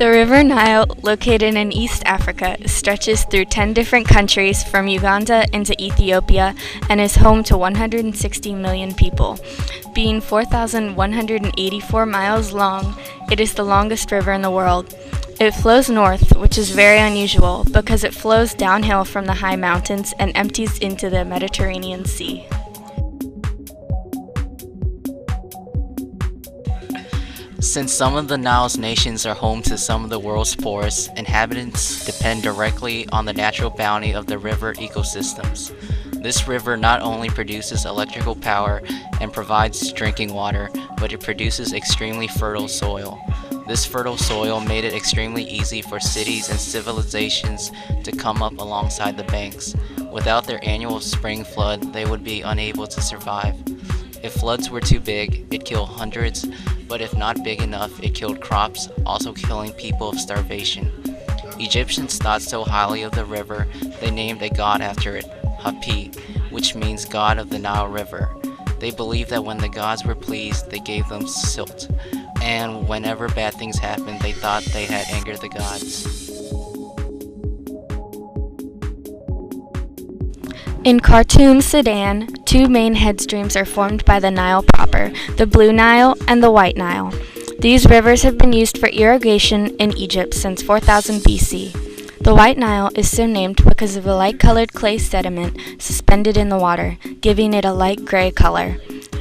The River Nile, located in East Africa, stretches through 10 different countries from Uganda into Ethiopia and is home to 160 million people. Being 4,184 miles long, it is the longest river in the world. It flows north, which is very unusual because it flows downhill from the high mountains and empties into the Mediterranean Sea. Since some of the Nile's nations are home to some of the world's forests, inhabitants depend directly on the natural bounty of the river ecosystems. This river not only produces electrical power and provides drinking water, but it produces extremely fertile soil. This fertile soil made it extremely easy for cities and civilizations to come up alongside the banks. Without their annual spring flood, they would be unable to survive. If floods were too big, it'd kill hundreds, but if not big enough, it killed crops, also killing people of starvation. Egyptians thought so highly of the river, they named a god after it, Hapi, which means God of the Nile River. They believed that when the gods were pleased, they gave them silt, and whenever bad things happened, they thought they had angered the gods. In Khartoum, Sudan, two main headstreams are formed by the Nile proper, the Blue Nile and the White Nile. These rivers have been used for irrigation in Egypt since 4000 BC. The White Nile is so named because of a light-colored clay sediment suspended in the water, giving it a light gray color.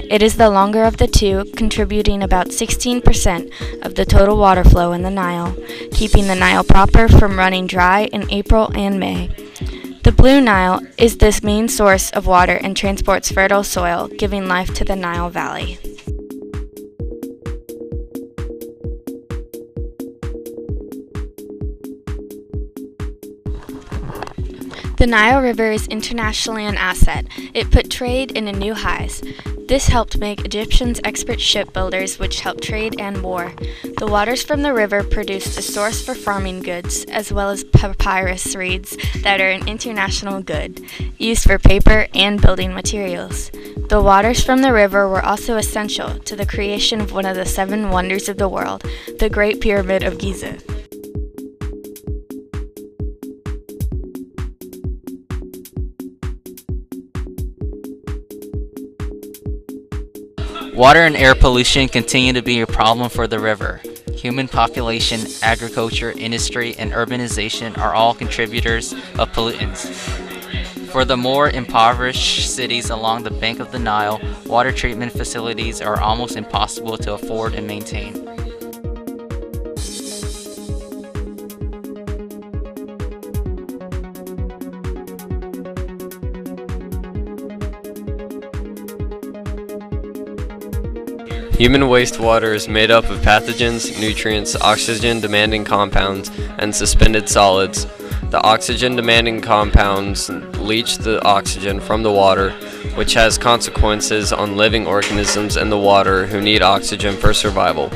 It is the longer of the two, contributing about 16% of the total water flow in the Nile, keeping the Nile proper from running dry in April and May. The Blue Nile is the main source of water and transports fertile soil, giving life to the Nile Valley. The Nile River is internationally an asset. It put trade into new highs. This helped make Egyptians expert shipbuilders, which helped trade and war. The waters from the river produced a source for farming goods, as well as papyrus reeds that are an international good, used for paper and building materials. The waters from the river were also essential to the creation of one of the 7 wonders of the world, the Great Pyramid of Giza. Water and air pollution continue to be a problem for the river. Human population, agriculture, industry, and urbanization are all contributors of pollutants. For the more impoverished cities along the bank of the Nile, water treatment facilities are almost impossible to afford and maintain. Human wastewater is made up of pathogens, nutrients, oxygen-demanding compounds, and suspended solids. The oxygen-demanding compounds leach the oxygen from the water, which has consequences on living organisms in the water who need oxygen for survival.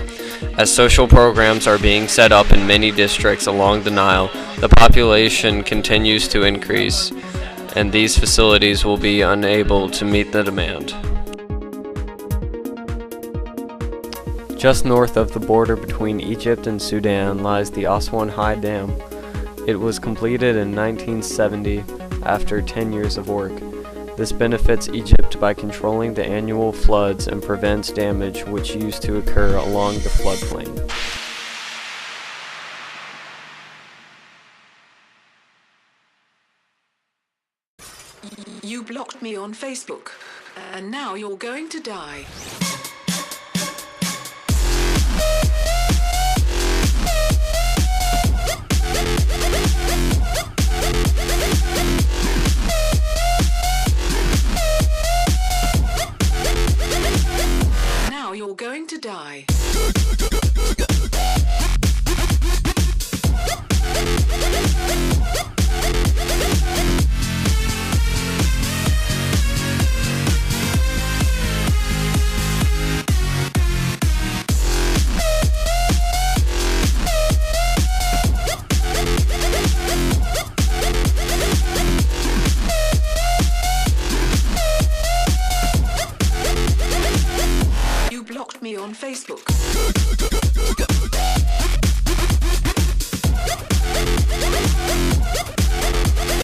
As social programs are being set up in many districts along the Nile, the population continues to increase, and these facilities will be unable to meet the demand. Just north of the border between Egypt and Sudan lies the Aswan High Dam. It was completed in 1970 after 10 years of work. This benefits Egypt by controlling the annual floods and prevents damage which used to occur along the floodplain. You blocked me on Facebook, and now you're going to die. Now you're going to die. You blocked me on Facebook.